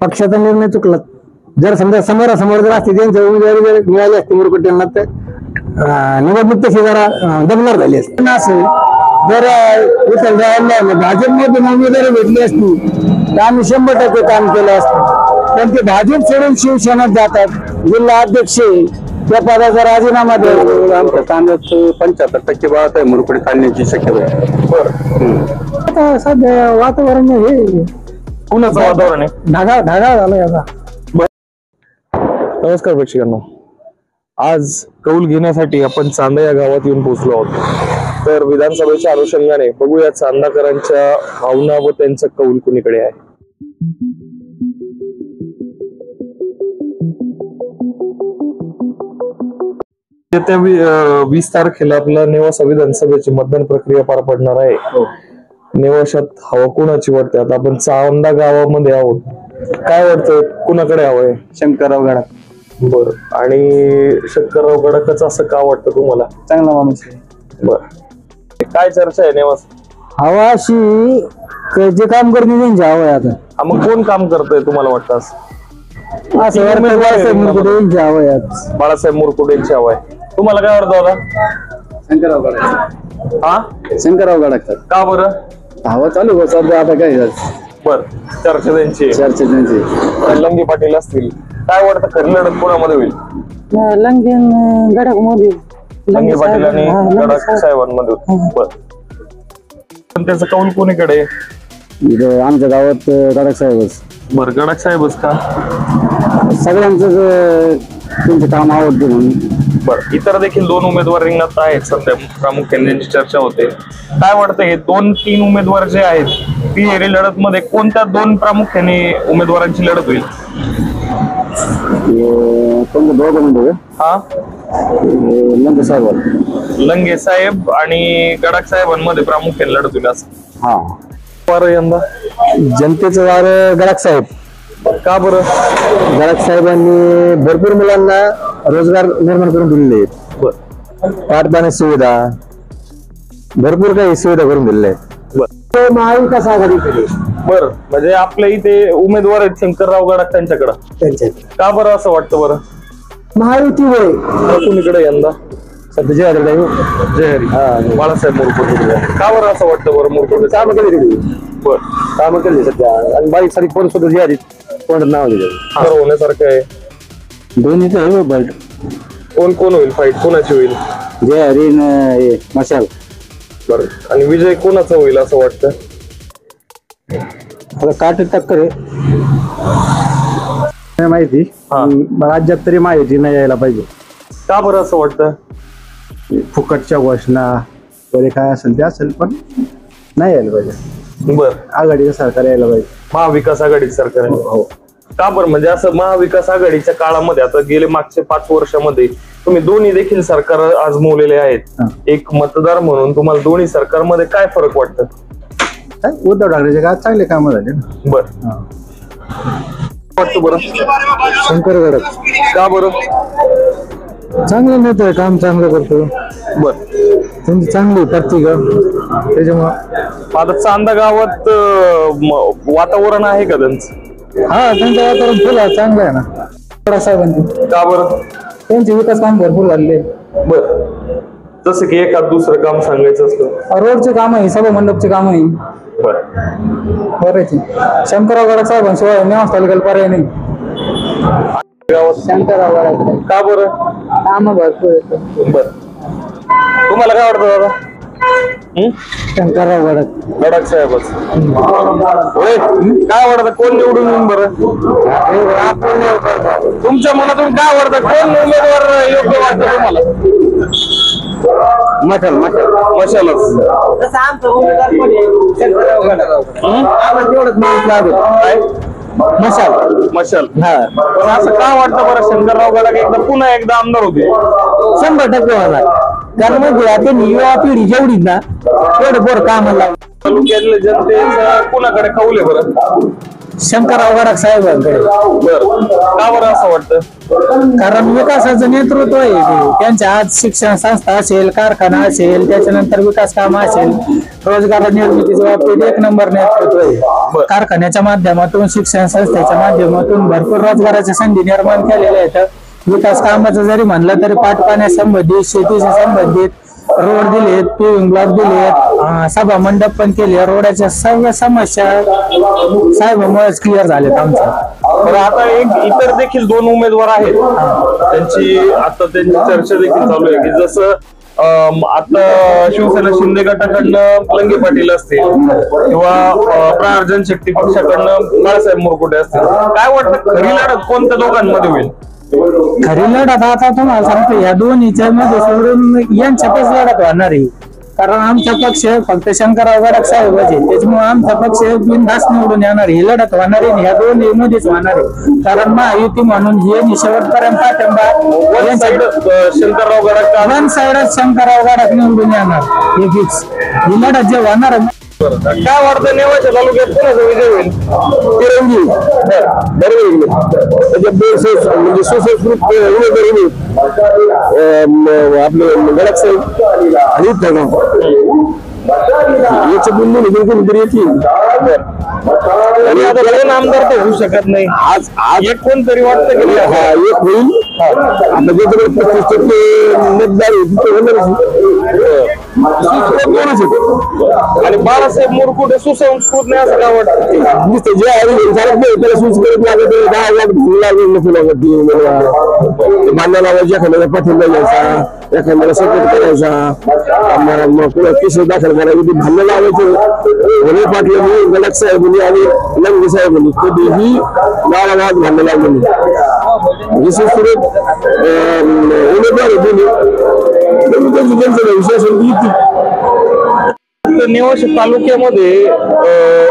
पक्षाचा निर्णय चुकला. जर समजा समोरासमोर जर असते त्यांच्या उमेदवारी जर मिळाली असते मुरकुट्यांना तर निवडणूक तशी जरा दमदार झाली असते. असं जर भाजपमध्ये उमेदवारी भेटली असती तर आम्ही 100% काम केलं असतं. पण ते भाजप सोडून शिवसेनेत जातात. जिल्हा अध्यक्ष त्या पदाचा राजीनामा द्यावा. आमच्या तांब्याचं 75% बाळात आहे मुरकुटे काढण्याची शक्यता आहे. आता सध्या वातावरण हे कुणाचं वातावरण आहे? ढगाळ झालं आता. नमस्कार प्रेक्षकांनो, आज कौल घेण्यासाठी आपण चांदा या गावात येऊन पोहोचलो आहोत. तर विधानसभेच्या अनुषंगाने बघूया चांदाकरांच्या भावना व त्यांचं कौल कुणीकडे आहे. येत्या 20 तारखेला आपला नेवासा विधानसभेची मतदान प्रक्रिया पार पडणार आहे. नेवाशात हवा कुणाची वाटते? आता आपण चांदा गावामध्ये आहोत. काय वाटतं, कुणाकडे हवंय? शंकरराव गडाख. बरं. आणि शंकरराव गडाखच असं का वाटतं तुम्हाला? चांगला माणूस आहे. बरं. काय चर्चा आहे नेवास? हवा अशी जे काम करते त्यांची हवा आहे आता. मग कोण काम करतंय तुम्हाला वाटतं असं? बाळासाहेब मुरकुटे हवा आहे आज. बाळासाहेब मुरकुटेंची हवा आहे. तुम्हाला काय वाटतं दादा? शंकरराव गडाख. हा, शंकरराव गडाख. का बरं? हवा चालू हो सध्या. आता काय बर, चर्चा त्यांची. चर्चा त्यांची. लंगे पाटील असतील. काय वाटतं खरी लढत कोणामध्ये होईल? गडाख मोदी. लंगे पाटील आणि गडाख साहेबांमध्ये. बर. पण त्याचं कौल कोणीकडे? आमच्या गावात गडाख साहेबच. बर, गडाख साहेबच का? सगळ्यांचं त्यांचे काम आवडते म्हणून. बर. इतर देखील 2 उमेदवार रिंगणात आहेत सध्या, प्रामुख्याने त्यांची चर्चा होते. काय वाटतं, हे 2-3 उमेदवार जे आहेत तिहेरी लढत मध्ये कोणत्या 2 प्रामुख्याने उमेदवारांची लढत होईल? हा, लंगे साहेब आणि गडाख साहेबांमध्ये प्रामुख्याने लढत होईल असं. हा, वार यंदा जनतेचं वार गडाख साहेब. का बरं? गडाख साहेबांनी भरपूर मुलांना रोजगार निर्माण करून दिलेले आहेत. पाटपाणी सुविधा, भरपूर काही सुविधा करून दिलेल्या आहेत. महाविकास आघाडीकडे. बर, म्हणजे आपल्या इथे उमेदवार आहेत शंकरराव गडाख त्यांच्याकडे. का बरं असं वाटतं बरं? महायुती होय. कुणीकडे यंदा? सध्या जयहरी. बाळासाहेब मुरकुटे. का बरं असं वाटतं बरं? मुरकुटे काम केली. बर, काम केली सध्या. आणि बाईक साठी कोण सुद्धा जयहरी कोण नाव दिलं होण्यासारखं आहे. दोन्हीच आहे बट. कोण होईल फाईट? कोणाची होईल? जयहरी मशाल. बरं. आणि विजय कोणाचा होईल असं वाटतं? आता काट टक्कर आहे माहिती. राज्यात तरी माहिती नाही यायला पाहिजे. का बरं असं वाटतं? फुकटच्या घोषणा वगैरे काय असेल ते असेल, पण नाही यायला पाहिजे. बर. आघाडीचं सरकार यायला पाहिजे. महाविकास आघाडीचं सरकार आहे. हो. का बरं? म्हणजे असं महाविकास आघाडीच्या काळामध्ये आता गेले मागचे 5 वर्षामध्ये तुम्ही दोन्ही देखील सरकार आजमवलेले आहेत. एक मतदार म्हणून तुम्हाला दोन्ही सरकारमध्ये काय फरक वाटतं? उद्धव ठाकरेचे काय चांगले काम झाले. बर. वाटतं बरं? शंकर गडाख. का बरं? चांगलं नेतं, काम चांगलं करतो. बर. त्यांची चांगली प्रत्येक त्याच्यामुळं. आता चांदा गावात वातावरण आहे का त्यांचं? हा, त्यांचं वातावरण फुल आहे, चांगलं आहे ना. गडाख साहेबांची. का बरं? त्यांचे विकास काम भरपूर झाले. बर. जसं की एखाद दुसरं काम सांगायचं असतं. रोडचे काम आहे, सभा मंडपचे काम आहे. बरेच. शंकरराव गडाख साहेबांशिवाय नेवासा तालुक्याला पर्याय नाही. शंकरराव गडाख. का बरं? काम भरपूर. बर. तुम्हाला काय वाटतं दादा? शंकरराव गडाख. गडाख साहेबच. काय वाटतं, कोण निवडून येईल बरं? तुमच्या मनातून काय वाटतं, कोण उमेदवार योग्य वाटतं तुम्हाला? मशालच. मशाल. पण असं का वाटतं बरं शंकरराव गडाख पुन्हा आमदार होते? 100% होणार. कारण मग युवा पिढी जेवढीच ना तेवढं बरं कामाला. तालुक्यातल्या जनतेचं कुणाकडे कौल आहे बरं? शंकरराव गडाख साहेबांकडे. बरं, का बरं असं वाटतं? कारण विकासाचं नेतृत्व आहे ते. त्यांच्या आज शिक्षण संस्था असेल, कारखाना असेल, त्याच्यानंतर विकास काम असेल, रोजगार निर्मितीच्या बाबतीत एक नंबर नेतृत्व आहे. कारखान्याच्या माध्यमातून, शिक्षण संस्थेच्या माध्यमातून भरपूर रोजगाराच्या संधी निर्माण केलेल्या आहेत. विकास कामाचं जरी म्हणलं तरी पाटपाण्या संबंधित, शेतीच्या संबंधित रोड दिलेत, पेविंग ब्लॉक दिलेत, सभा मंडप पण केले. रोडाच्या सर्व समस्या साहेबांमुळेच क्लिअर झालेत आमच्या. तर आता एक इतर देखील 2 उमेदवार आहेत, त्यांची चर्चा देखील चालू आहे की जसं आता शिवसेना शिंदे गटाकडनं लंगे पाटील असतील किंवा प्रहार जनशक्ती पक्षाकडनं बाळासाहेब मुरकुटे असतील. काय वाटतं खरी लढत कोणत्या दोघांमध्ये होईल? खरी लढत आता तुम्हाला सांगतो या दोन्हीच्या मध्ये सोडून यांच्यातच लढत होणार आहे. कारण आमचा पक्ष फक्त शंकरराव गडाख साहेबच आहे, त्याच्यामुळे आमचा पक्ष बिनधास्त निवडून येणार. ही लढत होणार आहे, ह्या दोन्ही मध्येच होणार आहे. कारण महायुती म्हणून हे शेवटपर्यंत पाठिंबा शंकरराव गडाख, वन साइडच शंकरराव गडाख निवडून येणार. हे फिक्स. ही लढत जे होणार आहे. काय वाटतं नेवाच्या तालुक्यात कोणाचा विजय होईल? तिरंगी बरोबर म्हणजे सुसंस्कृत उमेदवारी आपले गडाख साहेब आणि याच्या बुंदी बिलकुल तरी येतील. आणि आता दोन आमदार तर होऊ शकत नाही. आज एक कोणतरी वाटतं की एक होईल. आता ज्याच्याकडे 35% मतदार आणि बाळासाहेब मुरकुटे सुसंस्कृत नाही असं काय वाटतं? नुसतं जे आहे त्याला सुसंस्कृत लागत 10 लाख नको लागत. मान्य लावायची, एखाद्याला पाठिंबा घ्यायचा, एखाद्याला सपोर्ट करायचा, मग पुन्हा केसेस दाखल करायची, भांडण लावायचं. भले पाटलांनी, गडाख साहेबांनी आणि लंगे साहेबांनी कधीही गावागावात भांडण लावलेली. सुसंस्कृत उमेदवार दिली त्यांचं विशेष नेवाशा तालुक्यामध्ये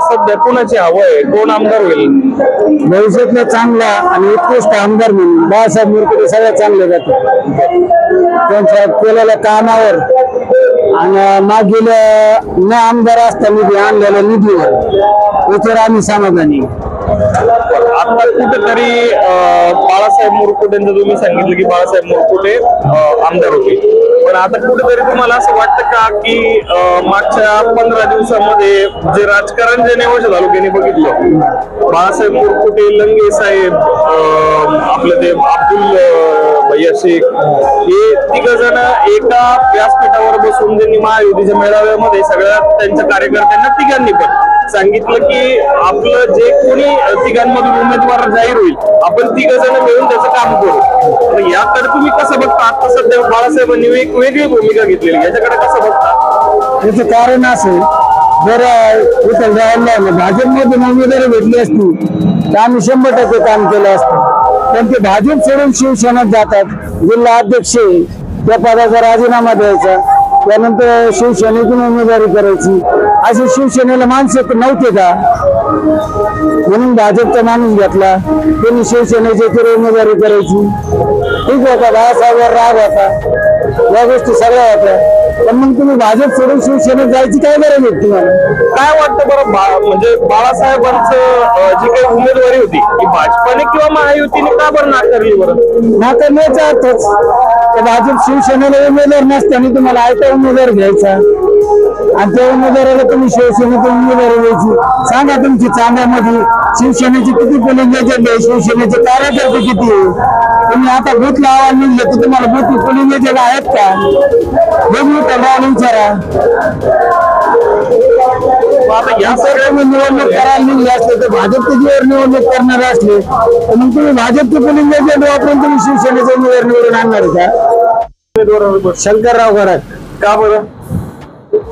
सध्या कोणाची हवा आहे? कोण आमदार होईल? भविष्यातला चांगला आणि उत्कृष्ट आमदार म्हणून बाळासाहेब मुरकुटे सगळ्यात चांगले जातात. त्यांच्या केलेल्या कामावर आणि मागील न आमदार असताना आणलेल्या निधीवर याच्यावर आम्ही समाधानी. आता कुठेतरी बाळासाहेब मुरकुटेंचं तुम्ही सांगितलं की बाळासाहेब मुरकुटे आमदार होते, पण आता कुठेतरी तुम्हाला असं वाटतं का की मागच्या 15 दिवसामध्ये जे राजकारण जे नेवाशा तालुक्याने बघितलं, बाळासाहेब मुरकुटे, लंगे साहेब, आपलं ते अब्दुल भैया शेख, हे 3 जण एका व्यासपीठावर बसून त्यांनी महायुतीच्या मेळाव्यामध्ये सगळ्या त्यांच्या कार्यकर्त्यांना 3घांनी पण सांगितलं की आपलं जे कोणी 3घांमधून उमेदवार जाहीर होईल आपण 3 जण मिळून त्याचं काम करू. याकडे तुम्ही कसं बघता? आता सध्या बाळासाहेबांनी एक वेगळी भूमिका घेतलेली, याच्याकडे कसं बघता? याचं कारण असं, जर भाजपमधून उमेदवारी भेटली असती तर आम्ही 100% काम केलं असतं. पण ते भाजप सोडून शिवसेनेत जातात. जिल्हा अध्यक्ष त्या पदाचा राजीनामा द्यायचा, त्यानंतर शिवसेनेतून उमेदवारी करायची. असे शिवसेनेला माणसं नव्हते का? म्हणून भाजपचा माणूस घेतला, त्यांनी शिवसेनेची उमेदवारी करायची. ठीक होता, बाळासाहेबांवर राग होता, या गोष्टी सगळ्या होत्या. पण मग तुम्ही भाजप सोडून शिवसेनेत जायची काय गरज आहे तुम्हाला? काय वाटतं बरं, म्हणजे बाळासाहेबांचं जी काही उमेदवारी होती ती भाजपाने किंवा महायुतीने का बरं नाकारली? बरं नाकारण्याचा अर्थच भाजप शिवसेनेला उमेदवार नसताना तुम्हाला आयता उमेदवार घ्यायचा आणि त्या उमेदवाराला तुम्ही शिवसेनेतून उमेदवारी द्यायची. सांगा तुमची चांगल्यामध्ये शिवसेनेचे किती पोलिंग एजंट आहे, शिवसेनेचे कार्यकर्ते किती आहे? तुम्ही आता बूथ लावायला निघले तर तुम्हाला बूथ पोलिंग एजंट आहेत का? विचारा. आता या सगळ्या निवडणूक करायला निघले असले तर भाजपचे जीवर निवडणूक करणार असले तर मग तुम्ही भाजपचे पोलिंग एजंट वापरून तुम्ही शिवसेनेचे उमेदवार निवडून आणणार का? शंकरराव गडाख. का बरं?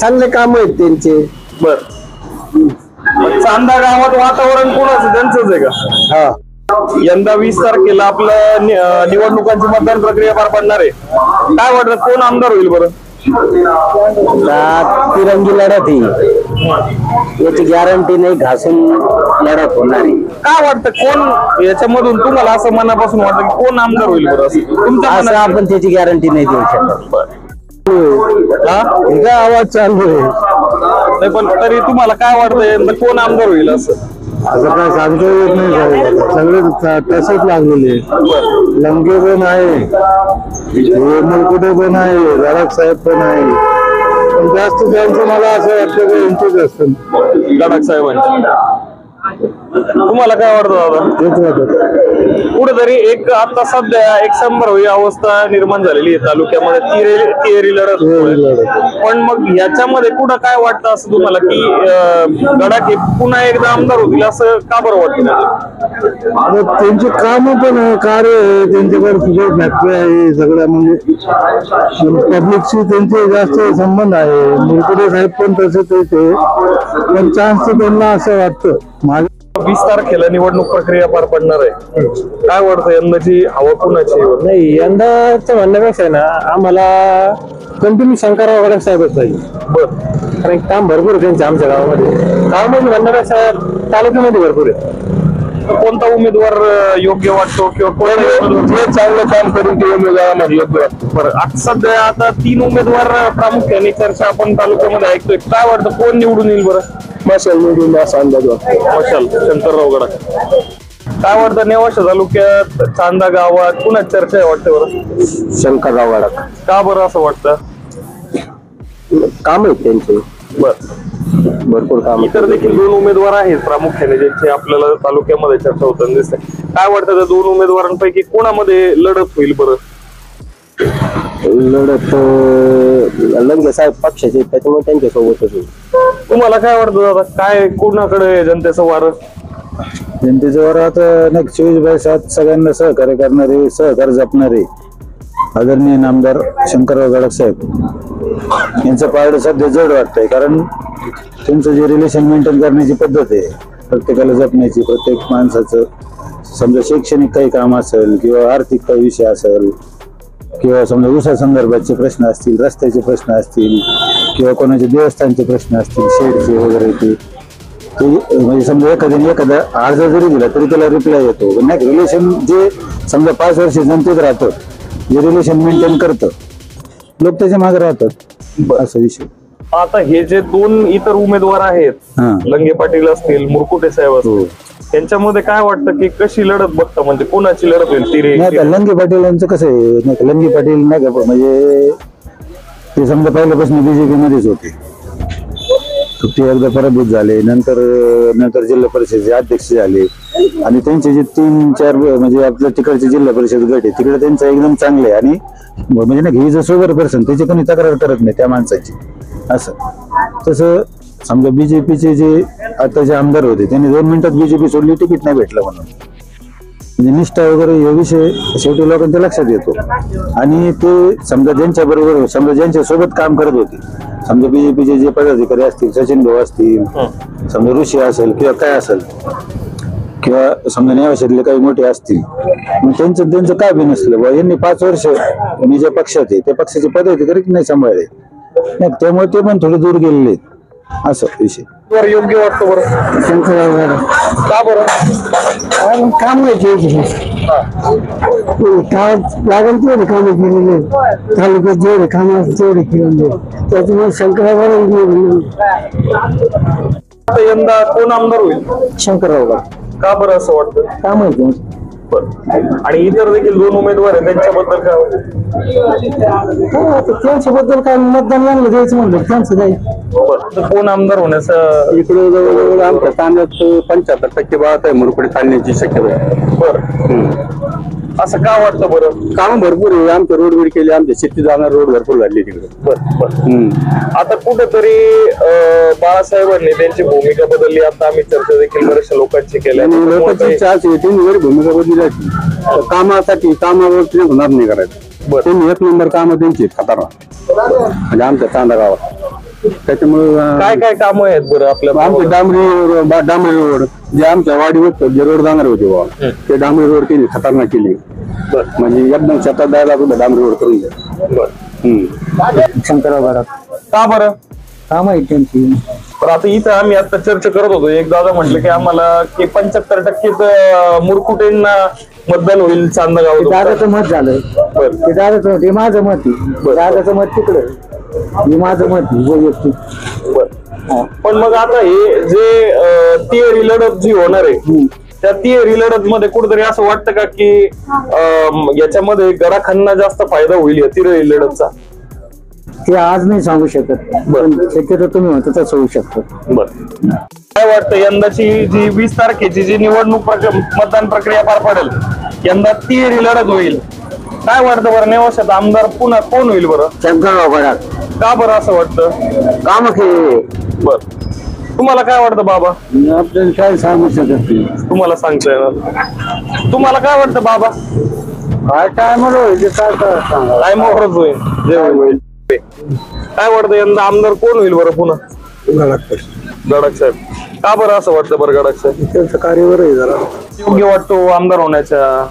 चांगले काम आहेत त्यांचे. बर, चांदा गावात वातावरण कोणाचं? त्यांचंच आहे का? हा. यंदा 20 तारखेला आपलं निवडणुकांची मतदान प्रक्रिया पार पडणार आहे. काय वाटतं कोण आमदार होईल? बरं, तिरंगी लढत ही याची गॅरंटी नाही, घासून लढत होणार आहे. काय वाटतं कोण याच्यामधून तुम्हाला असं मनापासून वाटतं की कोण आमदार होईल? बरं, असं आपण त्याची गॅरंटी नाही देऊ शकत. आवाज चालू आहे नाही, पण तरी तुम्हाला काय वाटतं कोण आमदार होईल? असं असं काय सांगता येत नाही साहेब, सगळे तसंच लागलेले. लंके पण आहे, मुलकुटे पण आहे, गडाख साहेब पण आहे, पण जास्त त्यांचं मला असं वाटतं की यांचंच असतं. गडाख साहेबांचे. तुम्हाला काय वाटतं दादा? तेच वाटत. कुठेतरी एक आता सध्या एक संभ्रमी अवस्था निर्माण झालेली आहे तालुक्यामध्ये तिहेरी लढत होते. पण मग याच्यामध्ये कुठं काय वाटतं असं तुम्हाला की गडाख हे पुन्हा एकदा आमदार होतील असं का बरं वाटतं? आता त्यांची कामं पण आहे, कार्य आहे, त्यांच्याकडे सुद्धा फॅक्टरी आहे, सगळ्या म्हणजे पब्लिकशी त्यांचे जास्त संबंध आहे. मुलकुटे साहेब पण तसेच आहे, पण चान्स त्यांना असं वाटतं. 20 तारखेला निवडणूक प्रक्रिया पार पडणार आहे. काय वाटतं यंदाची हवा कुणाची? नाही, यंदाचं म्हणण्यापेक्षा ना आम्हाला कंटिन्यू शंकरराव गडाख साहेबच पाहिजे. बरं, कारण काम भरपूर आहे त्यांचे आमच्या गावामध्ये. गावामध्ये म्हणण्यापेक्षा तालुक्यामध्ये भरपूर आहे. कोणता उमेदवार योग्य वाटतो किंवा जे चांगलं काम करून ते उमेदवारांना योग्य वाटतं. बरं, आता सध्या आता 3 उमेदवार प्रामुख्याने चर्चा आपण तालुक्यामध्ये ऐकतोय. काय वाटतं कोण निवडून येईल बरं? मशाल निवडून असा अंदाज वाटतो. मशाल शंकरराव गडाख. काय वाटतं नेवासा तालुक्यात चांदा गावात कुणाच चर्चा आहे वाटतं बरं? शंकरराव गडाख. का बरं असं वाटतं? काम आहेत त्यांचे भरपूर काम. इतर देखील 2 उमेदवार आहेत प्रामुख्याने ज्यांची आपल्याला तालुक्यामध्ये चर्चा होताना दिसते. काय वाटतं त्या 2 उमेदवारांपैकी कोणामध्ये लढत होईल बरं? लढत लंके साहेब पक्षाचे, त्याच्यामुळे त्यांच्या सोबतच होईल. तुम्हाला काय वाटतं दादा, काय कोणाकडे जनतेचं वारं? जनतेच्या वरात नाही 24/7 सगळ्यांना सहकार्य करणारे, सहकार जपणारे आदरणीय नामदार शंकरराव गडाख साहेब यांचं पारडं सध्या जड वाटतंय. कारण त्यांचं जे रिलेशन मेंटेन करण्याची पद्धत आहे प्रत्येकाला जपण्याची, प्रत्येक माणसाचं समजा शैक्षणिक काही काम असेल किंवा आर्थिक काही विषय असेल किंवा समजा ऊसा संदर्भाचे प्रश्न असतील, रस्त्याचे प्रश्न असतील किंवा कोणाचे देवस्थानचे प्रश्न असतील, शेडचे वगैरे, ते म्हणजे समजा एखादा अर्ज जरी दिला तरी त्याला रिप्लाय येतो. नाही रिलेशन जे समजा 5 वर्ष जनतेत राहतं, जे रिलेशन मेंटेन करतं, लोक त्याच्या मागे राहतात असा विषय. आता हे जे 2 इतर उमेदवार आहेत, लंगे पाटील असतील, मुरकुटे साहेब असतील, त्यांच्यामध्ये काय वाटतं की कशी लढत बघता, म्हणजे कोणाची लढत होईल? नाही लंगे पाटील यांचं कसं आहे, नाही लंगे पाटील नाही का म्हणजे ते समजा पहिल्यापासून बीजेपी मध्येच होते, ते एकदा पराभूत झाले, नंतर जिल्हा परिषदेचे अध्यक्ष झाले आणि त्यांचे जे 3-4 म्हणजे आपल्या तिकडचे जिल्हा परिषद गट आहे तिकडे त्यांचं एकदम चांगले आणि म्हणजे नाही ही जर सोबर पर्सन त्याची कोणी तक्रार करत नाही त्या माणसाची. असं तसं समजा बीजेपीचे जे आताचे आमदार होते त्यांनी 2 मिनिटात बीजेपी सोडली, तिकीट नाही भेटलं म्हणून. म्हणजे निष्ठा वगैरे हे विषय शेवटी लोकांच्या लक्षात येतो. आणि ते समजा ज्यांच्या बरोबर समजा ज्यांच्या सोबत काम करत होते, समजा बीजेपीचे जे पदाधिकारी असतील, सचिन भाऊ असतील, समजा ऋषी असेल किंवा काय असेल किंवा समजा नेवाशातले काही मोठे असतील, मग त्यांचं काय बी नसलं बा यांनी 5 वर्ष मी ज्या पक्षात आहे त्या पक्षाचे पदाधिकारी नाही सांभाळले, नाही त्यामुळे ते पण थोडे दूर गेलेले आहेत असं विषय. योग्य वाटतं बरं? का बरं? काम नाही लागेल तेवढे कामं केलेले, तालुक्यात जेवढे कामं असतात तेवढे केलेले, त्याच्यामुळे शंकरराव यंदा कोण आमदार होईल? शंकरराव. का बरं असं वाटतं? काम आहे आणि इतर देखील 2 उमेदवार आहेत त्यांच्याबद्दल काय वाटतं? त्यांच्याबद्दल काय मतदान लागलं द्यायचं म्हणलं त्यांचं नाही. कोण आमदार होण्याचं? इकडे जवळजवळ आमच्या तांब्यात 75% बाळात आहे मुरकुटे चालण्याची शक्यता आहे. बरं, असं का वाटतं बरं? काम भरपूर आहे, आमच्या रोड बीड केले, आमच्या शेती जाणार रोड भरपूर झाली तिकडे. बरं, आता कुठेतरी बाळासाहेबांनी त्यांची भूमिका बदलली. आता आम्ही चर्चा देखील बऱ्याचशा लोकांची केली, त्यांनी भूमिका बदलली आहे. कामासाठी कामावरती होणार नाही करायचं. त्यांनी 1 नंबर काम त्यांची खतरनाक म्हणजे आमच्या चांदा गावात. त्याच्यामुळे काय काम आहेत बरं आपल्या? आमचे डांबरी रोड जे आमच्या वाडीवर जे रोड जाणार होते बाबा, ते डांबरी रोड केली, खतरनाक केली. म्हणजे एकदम शेतात जायला सुद्धा डांबरी रोड करून द्या. शंकरराव गडाख. का बरं? काम आहे त्यांची. पण आता इथं आम्ही आता चर्चा करत होतो, एक दादा म्हटलं की आम्हाला की 75% मुरकुटेंना मतदान होईल चांदा गाव. दादाचं मत झालं, ते दादाचं ते माझं मत आहे, दादाचं मत तिकडं हे माझं मत वैयक्तिक. पण मग आता हे जे तिहेरी लढत जी होणार आहे त्या तिहेरी लढत मध्ये कुठेतरी असं वाटतं का की याच्यामध्ये गडाखांना जास्त फायदा होईल या तिहेरी लढतचा? ते आज नाही सांगू शकत, पण शक्यतो तुम्ही म्हणता तसं होऊ शकतं. बर, काय वाटतं यंदाची जी 20 तारखेची जी निवडणूक मतदान प्रक्रिया पार पडेल, यंदा तिहेरी लढत होईल. काय वाटतं बरं नेवाशात आमदार पुन्हा कोण होईल बरं? शंकरराव गडाख. का बरं असं वाटतं? काम केले. बर, तुम्हाला काय वाटतं बाबा? आपल्याला काय सांगू शकत नाही. तुम्हाला सांगता येणार. तुम्हाला काय वाटतं बाबा? काय टायमर होईल काय सांगा. काय मोहरच होईल जे होईल. काय वाटतं यंदा आमदार कोण होईल बरं पुन्हा? गडाख साहेब. का बरं असं वाटतं बरं गडाख साहेब? त्यांचं कार्यवर आहे जरा योग्य वाटतो आमदार होण्याच्या?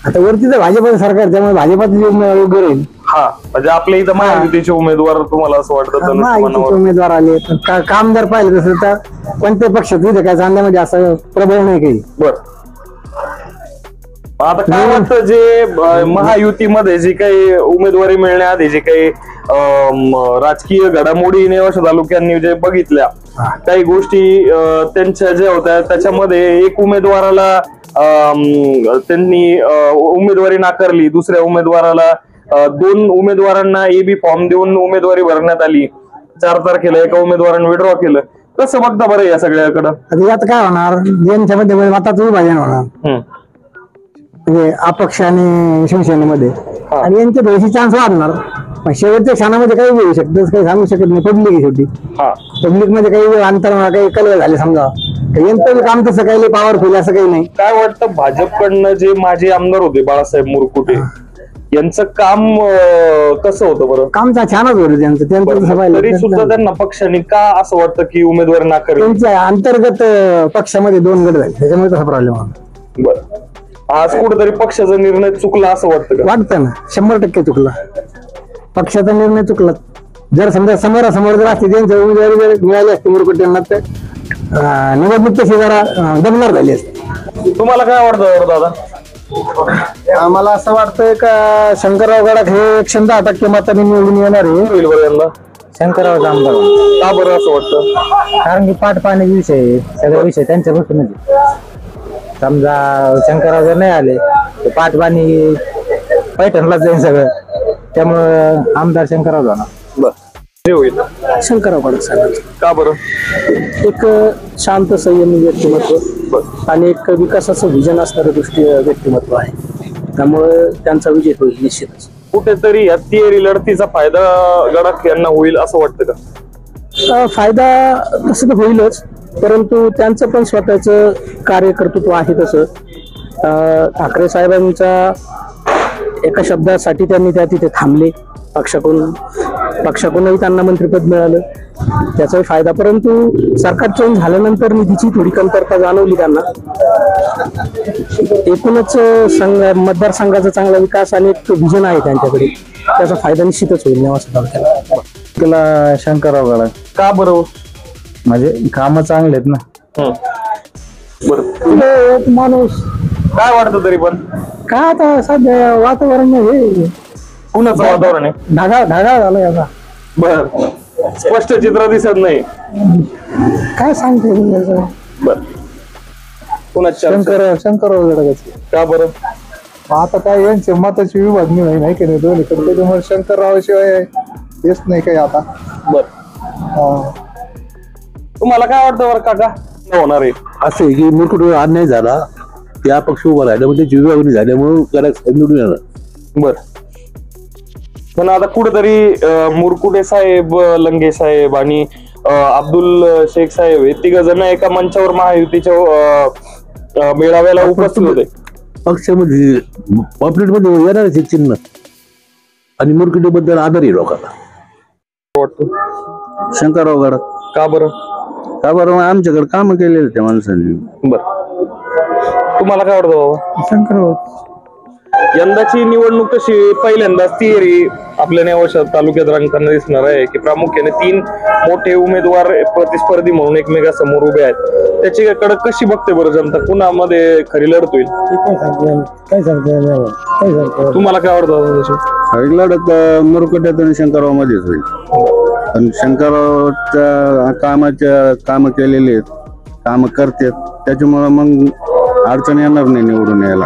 आता वरती तर भाजपा सरकार, त्यामुळे भाजपाचं योग्य राहील. हा, म्हणजे आपल्या इथं महायुतीचे उमेदवार तुम्हाला असं वाटतं महायुतीचे उमेदवार आले पण काम जर पाहिलं तसं तर कोणत्या पक्षात इथे काय चांगल्यामध्ये असं प्रबळ नाही काही. बर, आता काय वाटतं जे महायुतीमध्ये जी काही उमेदवारी मिळण्याआधी जे काही राजकीय घडामोडी नेवासा तालुक्यांनी जे बघितल्या काही गोष्टी त्यांच्या ज्या होत्या त्याच्यामध्ये एक उमेदवाराला त्यांनी उमेदवारी नाकारली, दुसऱ्या उमेदवाराला 2 उमेदवारांना एबी फॉर्म देऊन उमेदवारी भरण्यात आली. 4 तारखेला एका उमेदवाराने विड्रॉ केलं. कसं बघता बरं या सगळ्याकडं? आता काय होणार, यांच्यामध्ये मताचं विभाजन होणार म्हणजे अपक्ष आणि शिवसेनेमध्ये, आणि यांचे थोडीशी चान्स वाढणार. पण शेवटच्या क्षणामध्ये काही होऊ शकतं, काही सांगू शकत नाही. पब्लिक आहे शेवटी. पब्लिक मध्ये काही अंतर काही कलर झाले समजा, यांचं काम तसं काही पॉवरफुल असं काही नाही. काय वाटतं भाजपकडनं जे माजी आमदार होते बाळासाहेब मुरकुटे यांचं काम कसं होतं बरं? काम छानच होतं त्यांचं. तरी सुद्धा त्यांना पक्षाने का असं वाटतं की उमेदवार नाकारली? त्यांच्या अंतर्गत पक्षामध्ये 2 गट झाले, त्याच्यामुळे तसा प्रॉब्लेम होता. बरं, आज कुठेतरी पक्षाचा निर्णय चुकला असं वाटतं का? वाटतं ना, 100% चुकला. पक्षाचा निर्णय चुकला. जर समजा समोरासमोर जर असते त्यांची उमेदवारी जर मिळाली असते मुरकुटेंना तर निवडणूक तशी जरा दमदार झाली असते. तुम्हाला काय वाटतं दादा? आम्हाला असं वाटतंय का शंकरराव गडाख हे 110% मतांनी निवडून येणार आहे. होईल बरं यंदा शंकरराव आमदार. का बरं असं वाटतं? कारण की पाठ पाण्याचे विषय आहे, सगळे विषय त्यांच्या गोष्टीमध्ये. समजा शंकरराव जर नाही आले तर पाठ पाणी पैठणलाच जाईल सगळं, त्यामुळं आमदार शंकरराव जाणार. बरं, हे होईल शंकरराव गडाख साहेब. का बरं? एक शांत संयमी व्यक्तिमत्व आणि एक विकासाचं विजन असणारं व्यक्तिमत्व आहे, त्यामुळे त्यांचा विजय होईल निश्चितच. कुठेतरी या तिहेरी लढतीचा फायदा गडाख यांना होईल असं वाटतं का? फायदा तसं तर होईलच, परंतु त्यांचं पण स्वतःचं कार्यकर्तृत्व आहे. तसं ठाकरे साहेबांच्या एका शब्दासाठी त्यांनी तिथे थांबले. पक्षाकडूनही त्यांना मंत्रिपद मिळालं, त्याचाही फायदा. परंतु सरकार चेंज झाल्यानंतर निधीची थोडी कमतरता जाणवली त्यांना. एकूणच मतदारसंघाचा चांगला विकास आणि एक व्हिजन आहे त्यांच्याकडे, त्याचा फायदा निश्चितच होईल नेवासा तालुक्याला. त्याला शंकरराव गडाख. का बरं? म्हणजे कामं चांगले आहेत ना. बरं, एक माणूस काय वाटतं तरी पण? काय आता सध्या वातावरण हे कुणाचं वातावरण आहे? ढगाळ झालं याचा. बर, स्पष्ट चित्र दिसत नाही. काय सांगते बर, कुणाच्या? शंकरराव गडाख. का बरं? आता काय यांच्या मताची विभागणी नाही की नाही दोन्हीकडे, त्याच्यामुळे शंकरराव शिवाय हेच नाही काही आता. बर, तुम्हाला काय वाटतं बरं काका होणार आहे? असं आहे की मुरकुटे अन्याय झाला, त्या पक्ष उभा राहिल्यामुळे त्याची विभागणी झाल्यामुळे गडाख साहेब निवडून येणार. बर, पण आता कुठेतरी मुरकुटे साहेब, लंगे साहेब आणि अब्दुल शेख साहेब हे 3 जण एका मंचावर महायुतीच्या मेळाव्याला उपस्थित होते. पक्षामध्ये पॉप्युलेट मध्ये येणारच एक चिन्ह, आणि मुरकुटे बद्दल आदर आहे लोकांना. वाटतं शंकरराव गडाख. का बरं? का बरं? आमच्याकडे काम केलेलं त्या माणसांनी. बर, तुम्हाला काय वाटतं बाबा? शंकरराव. यंदाची निवडणूक कशी पहिल्यांदाच तिहेरी आपल्या नेवासा तालुक्यात रंगताना दिसणार आहे की प्रामुख्याने 3 मोठे उमेदवार प्रतिस्पर्धी म्हणून एकमेकांसमोर उभे आहेत. त्याच्याकडे कशी बघते बरं जनता? कुणामध्ये खरी लढत होईल? काय सांगते तुम्हाला काय वाटतं? खरी लढत मुरकुट्यात आणि शंकरराव मध्येच होईल. पण शंकररावच्या काम केलेले आहेत, काम करतात, त्याच्यामुळे मग अडचण येणार नाही निवडून यायला.